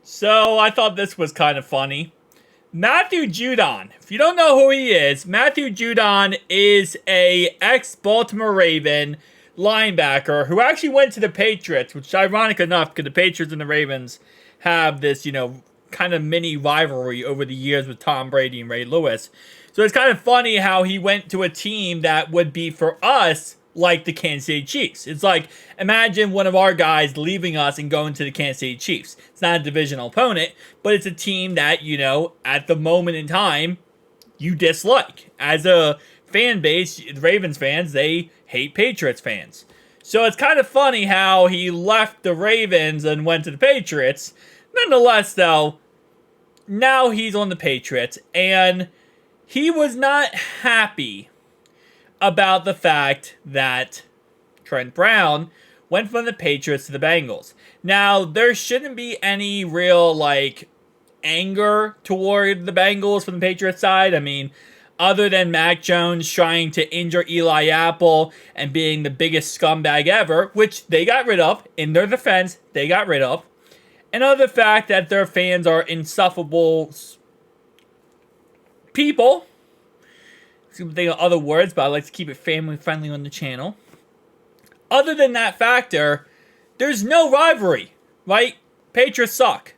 So I thought this was kind of funny. Matthew Judon. If you don't know who he is, Matthew Judon is a ex-Baltimore Raven linebacker who actually went to the Patriots, which is ironic enough because the Patriots and the Ravens have this, kind of mini rivalry over the years with Tom Brady and Ray Lewis. So it's kind of funny how he went to a team that would be for us like the Kansas City Chiefs. It's like, imagine one of our guys leaving us and going to the Kansas City Chiefs. It's not a divisional opponent, but it's a team that, at the moment in time, you dislike. As a fan base, the Ravens fans, they hate Patriots fans. So it's kind of funny how he left the Ravens and went to the Patriots. Nonetheless, though, now he's on the Patriots, and he was not happy about the fact that Trent Brown went from the Patriots to the Bengals. Now, there shouldn't be any real, anger toward the Bengals from the Patriots side. I mean, other than Mac Jones trying to injure Eli Apple and being the biggest scumbag ever, which they got rid of. In their defense, they got rid of. And other fact that their fans are insufferable people. I'm thinking of other words, but I like to keep it family friendly on the channel. Other than that factor, there's no rivalry, right? Patriots suck.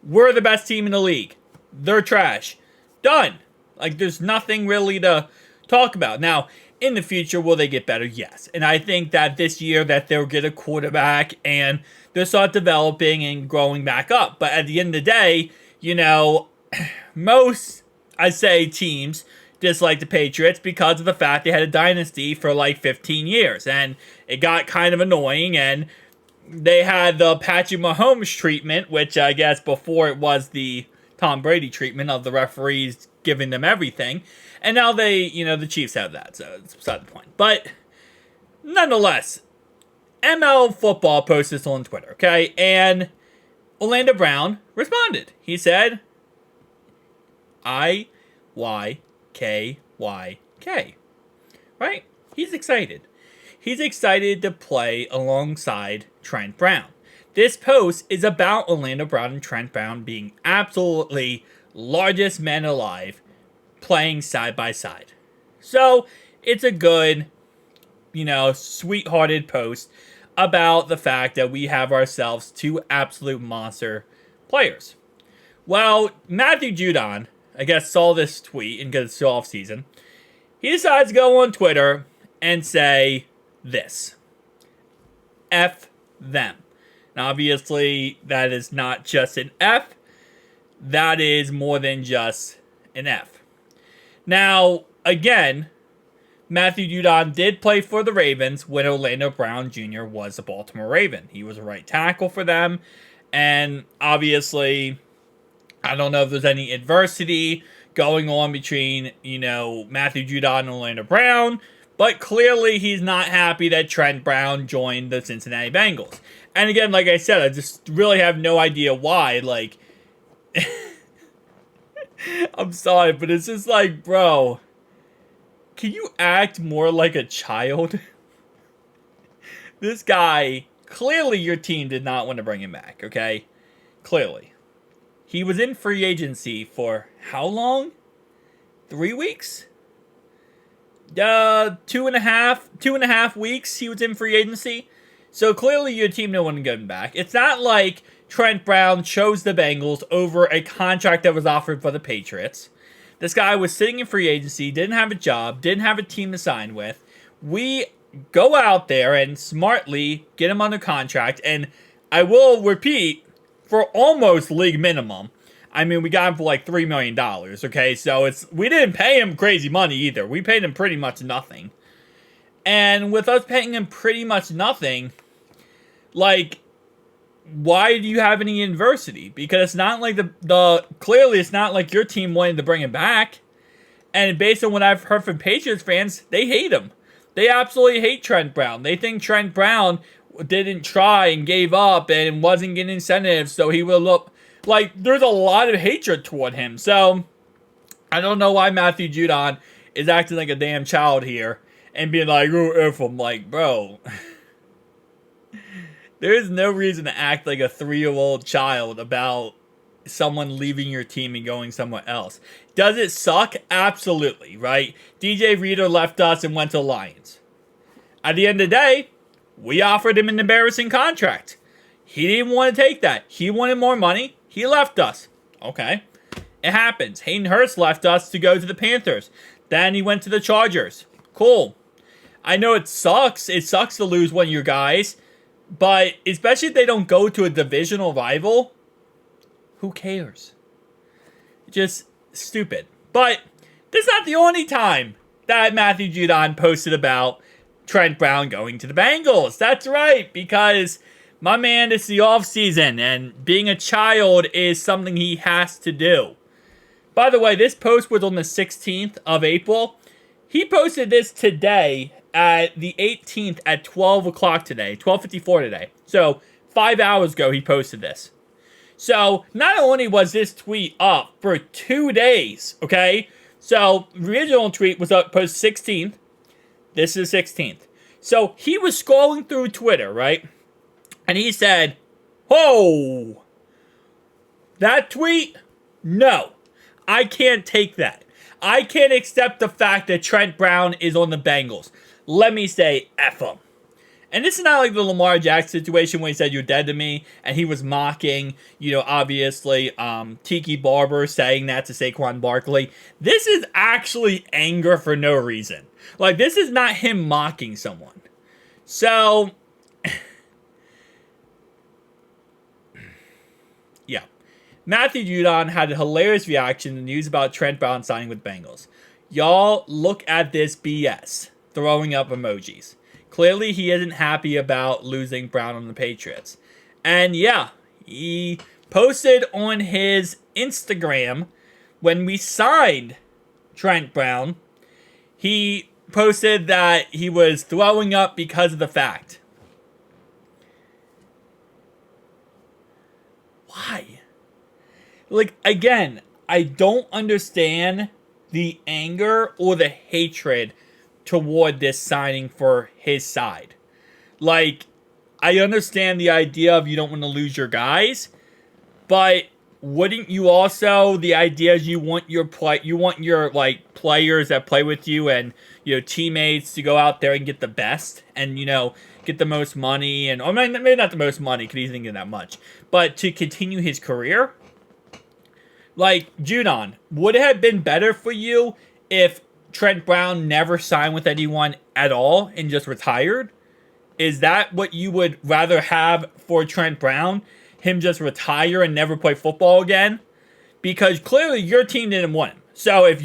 We're the best team in the league. They're trash. Done. There's nothing really to talk about. Now, in the future, will they get better? Yes. And I think that this year that they'll get a quarterback and they'll start developing and growing back up. But at the end of the day, most, I say, teams dislike the Patriots because of the fact they had a dynasty for 15 years. And it got kind of annoying. And they had the Patrick Mahomes treatment, which I guess before it was the Tom Brady treatment of the referees giving them everything. And now the Chiefs have that. So it's beside the point. But nonetheless, ML Football posted this on Twitter, okay? And Orlando Brown responded. He said, IYKYK. Right? He's excited. He's excited to play alongside Trent Brown. This post is about Orlando Brown and Trent Brown being absolutely largest men alive playing side by side. So, it's a good, sweethearted post about the fact that we have ourselves two absolute monster players. Well, Matthew Judon, I guess, saw this tweet and because it's still off season. He decides to go on Twitter and say this. F them. Now, obviously, that is not just an F. That is more than just an F. Now, again, Matthew Judon did play for the Ravens when Orlando Brown Jr. was a Baltimore Raven. He was a right tackle for them. And obviously, I don't know if there's any adversity going on between, Matthew Judon and Orlando Brown. But clearly, he's not happy that Trent Brown joined the Cincinnati Bengals. And again, like I said, I just really have no idea why. I'm sorry, but it's just bro, can you act more like a child? This guy, clearly your team did not want to bring him back, okay? Clearly. He was in free agency for how long? 3 weeks? 2.5 weeks he was in free agency. So clearly your team didn't want to get him back. It's not like Trent Brown chose the Bengals over a contract that was offered for the Patriots. This guy was sitting in free agency, didn't have a job, didn't have a team to sign with. We go out there and smartly get him under contract. And I will repeat, for almost league minimum. I mean, we got him for $3 million, okay? So we didn't pay him crazy money either. We paid him pretty much nothing. And with us paying him pretty much nothing, why do you have any adversity? Because it's not like clearly it's not like your team wanted to bring him back. And based on what I've heard from Patriots fans, they hate him. They absolutely hate Trent Brown. They think Trent Brown didn't try and gave up and wasn't getting incentives, so he will look there's a lot of hatred toward him. So I don't know why Matthew Judon is acting like a damn child here and being oh, F him. Bro. There is no reason to act like a 3-year-old child about someone leaving your team and going somewhere else. Does it suck? Absolutely, right? DJ Reader left us and went to the Lions. At the end of the day, we offered him an embarrassing contract. He didn't want to take that. He wanted more money. He left us. Okay. It happens. Hayden Hurst left us to go to the Panthers. Then he went to the Chargers. Cool. I know it sucks. It sucks to lose one of your guys. But especially if they don't go to a divisional rival, who cares? Just stupid. But this is not the only time that Matthew Judon posted about Trent Brown going to the Bengals. That's right, because my man, it's the offseason, and being a child is something he has to do. By the way, this post was on the 16th of April. He posted this today at the 18th at 12 o'clock today, 12:54 today. So 5 hours ago, he posted this. So not only was this tweet up for 2 days, okay? So the original tweet was up post 16th. This is 16th. So he was scrolling through Twitter, right? And he said, "Whoa, that tweet? No, I can't take that. I can't accept the fact that Trent Brown is on the Bengals. Let me say F him." And this is not like the Lamar Jackson situation where he said, "You're dead to me," and he was mocking, obviously, Tiki Barber saying that to Saquon Barkley. This is actually anger for no reason. Like, this is not him mocking someone. So, yeah. Matthew Judon had a hilarious reaction to the news about Trent Brown signing with Bengals. Y'all, look at this BS. Throwing up emojis. Clearly, he isn't happy about losing Brown on the Patriots. And yeah, he posted on his Instagram when we signed Trent Brown, he posted that he was throwing up because of the fact. Why? Like, again, I don't understand the anger or the hatred toward this signing for his side. Like, I understand the idea of you don't want to lose your guys, but wouldn't you also, the idea is you want your like players that play with you and teammates to go out there and get the best and get the most money, and or maybe not the most money because he doesn't get that much, but to continue his career. Like, Judon, would it have been better for you if Trent Brown never signed with anyone at all and just retired? Is that what you would rather have for Trent Brown? Him just retire and never play football again? Because clearly your team didn't want him. So if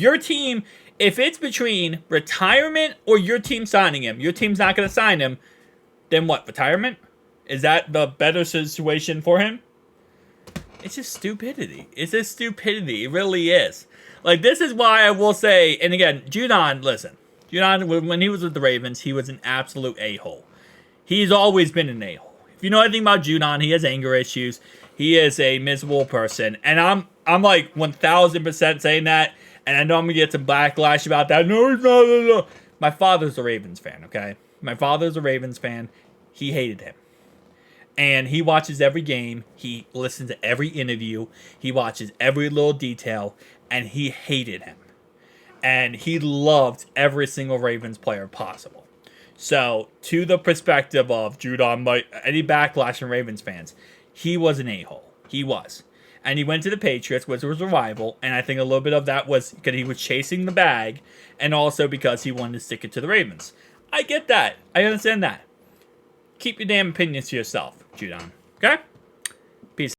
it's between retirement or your team signing him, your team's not going to sign him, then what, retirement? Is that the better situation for him? It's just stupidity. It's just stupidity. It really is. Like, this is why I will say, and again, Judon, listen. Judon, when he was with the Ravens, he was an absolute a-hole. He's always been an a-hole. If you know anything about Judon, he has anger issues. He is a miserable person. And I'm like 1,000% saying that, and I know I'm going to get some backlash about that. No, he's not. No. My father's a Ravens fan, okay? My father's a Ravens fan. He hated him. And he watches every game. He listens to every interview. He watches every little detail. And he hated him. And he loved every single Ravens player possible. So, to the perspective of Judon, any backlash from Ravens fans, he was an a-hole. He was. And he went to the Patriots, which was a rival. And I think a little bit of that was because he was chasing the bag. And also because he wanted to stick it to the Ravens. I get that. I understand that. Keep your damn opinions to yourself, Judon. Okay?